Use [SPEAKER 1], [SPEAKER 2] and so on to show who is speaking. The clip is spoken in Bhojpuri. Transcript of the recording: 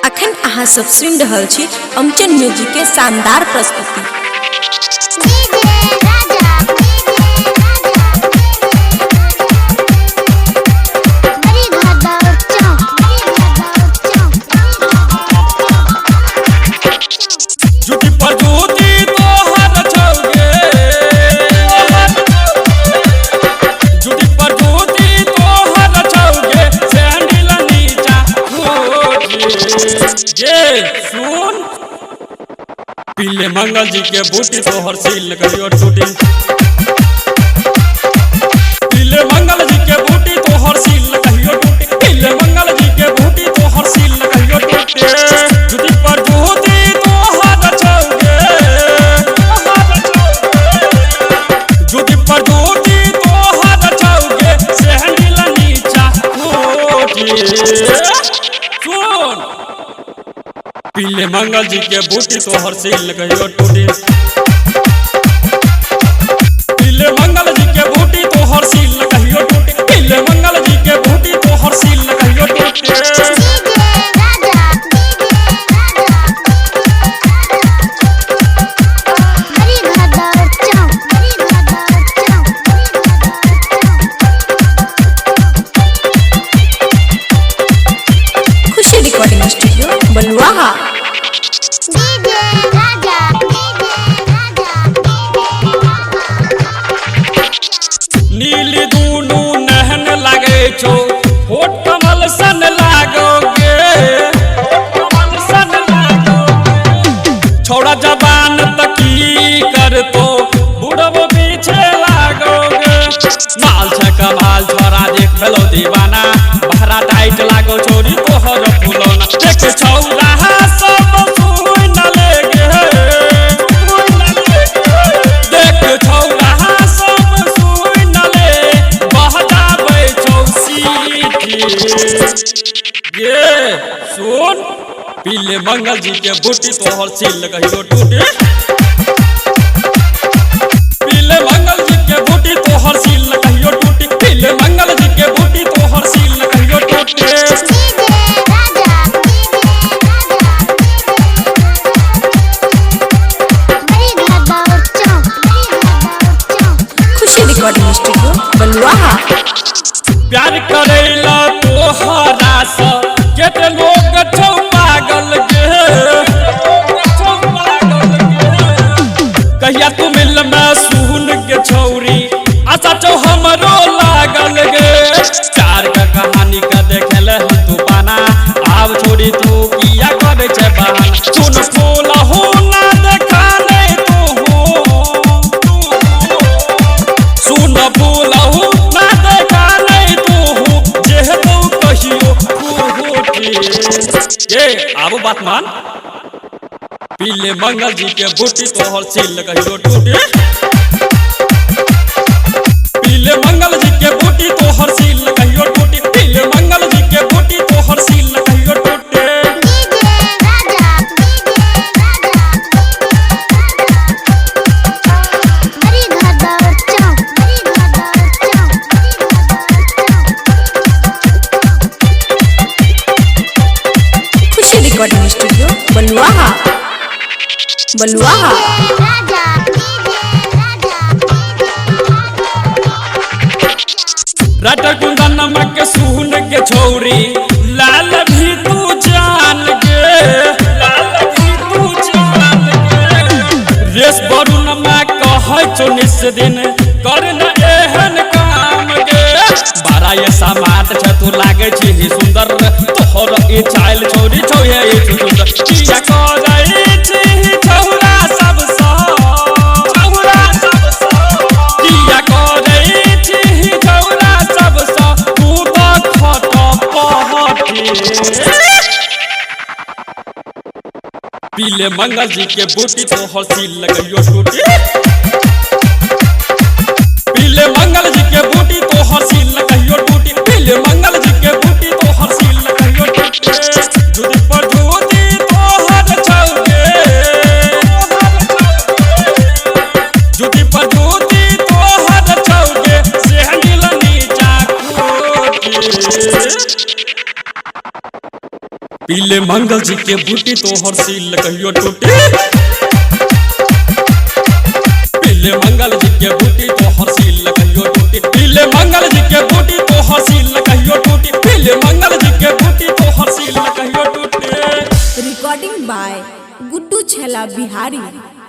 [SPEAKER 1] अखन अहाँ सब सुनि रहल छी अमचन म्यूजिक के शानदार प्रस्तुति।
[SPEAKER 2] पीले मंगल जी के बूटी तोहर सील कहियो टूटी। पीले मंगल जी के बूटी तोहर सील कहियो टूटी। पीले मंगल जी के बूटी तोहर सील कहियो टूटी। जुटी पर जुटी तोहर छौगे, जुटी पर जुटी तोहर छौगे सेहनील नीचा कोटी। सुन पीले मंगल जी के बूटी तोहर सील कहियो टूटी। पीले मंगल जी के बूटी तोहर सील कहियो टूटी। पीले मंगल जी के बूटी तोहर सील कहियो टूटी।
[SPEAKER 1] खुशी रिकॉर्डिंग स्टूडियो बलुआहा।
[SPEAKER 2] नीली दूनू नहन लागे छो होठ कमल सन लागोगे, कमल सन लागोगे। छोड़ा जबान तकी कर तो बुढ़बो पीछे लागोगे। माल छ कमाल छोरा देख भेलो दीवाना, बहरा टाइट लागो छोरी तोहर फुलौना। देख छौरा सब सुन लेगे, देख छौरा सब सुन ले बहजाबै छौ सीटी। ये सुन पीले मंगल जी के बूटी तोहर सील कहियो टूटी। पीले मंगल जी के बूटी तोहर सील कहियो टूटी। पीले मंगल जी के बूटी तोहर सील कहियो टूटी।
[SPEAKER 1] खुशी रिकॉर्डिंग स्टूडियो बलुआहा।
[SPEAKER 2] प्यार करेला तोहरा सा केते लोग छौ पागल गे, छौ पागल गे। कहिया तू मिल में सुन के छौरी आशा छौ हमरो लागल गे। चार का कहानी का देखेले हम तू पाना, आब छोड़ी तू किया करे छे बहाना। सुन फूल हो ना देखा नहीं तू हो, सुन फूल हो ना देखा नहीं तू हो, जे तू कहियो खूटी। ए आबू बात मान। पीले मंगल जी के बूटी तोहर सील कहियो टूटी। पीले मंगल जी के बूटी तोहर सील कहियो टूटी। पीले मंगल जी के बूटी तोहर सील कहियो टूटी।
[SPEAKER 1] खुशी रिकॉर्डिंग स्टूडियो बलुआहा। बलुआहा।
[SPEAKER 2] राइटर कुंदन नमक के सुन के छौरी लाल भी तू जान गे, लाल भी तू जान गे। रेस बरू नमक कहै छौ निस दिन कर न एहन काम गे। बारा ये समाट छ तू लागे छी ही सुंदर, तोहर ई चाइल छौरी छौ ये ई सुंदर। किया करै छी छौरा सब सा, छौरा सब सा किया करै छी छौरा सब सा तू तो खट पहटी। पीले मंगल जी के बूटी तोहर सील कहियो टूटी। पीले मंगल जी के बूटी तोहर सील कहियो टूटी। पीले मंगल जी के बूटी तोहर सील कहियो टूटी। जुदी पर जुदी तोहर छौगे, जुदी पर जुदी तोहर छौगे सेहनील नीचा कोटी। पीले मंगल जी के बूटी तोहर सील कहियो टूटी। पीले मंगल जी के बूटी तोहर सील कहियो टूटी। पीले मंगल जी के बूटी तोहर सील कहियो टूटी। पीले मंगल जी के बूटी तोहर सील कहियो टूटी।
[SPEAKER 1] Recording by Guddu Chhela Bihari.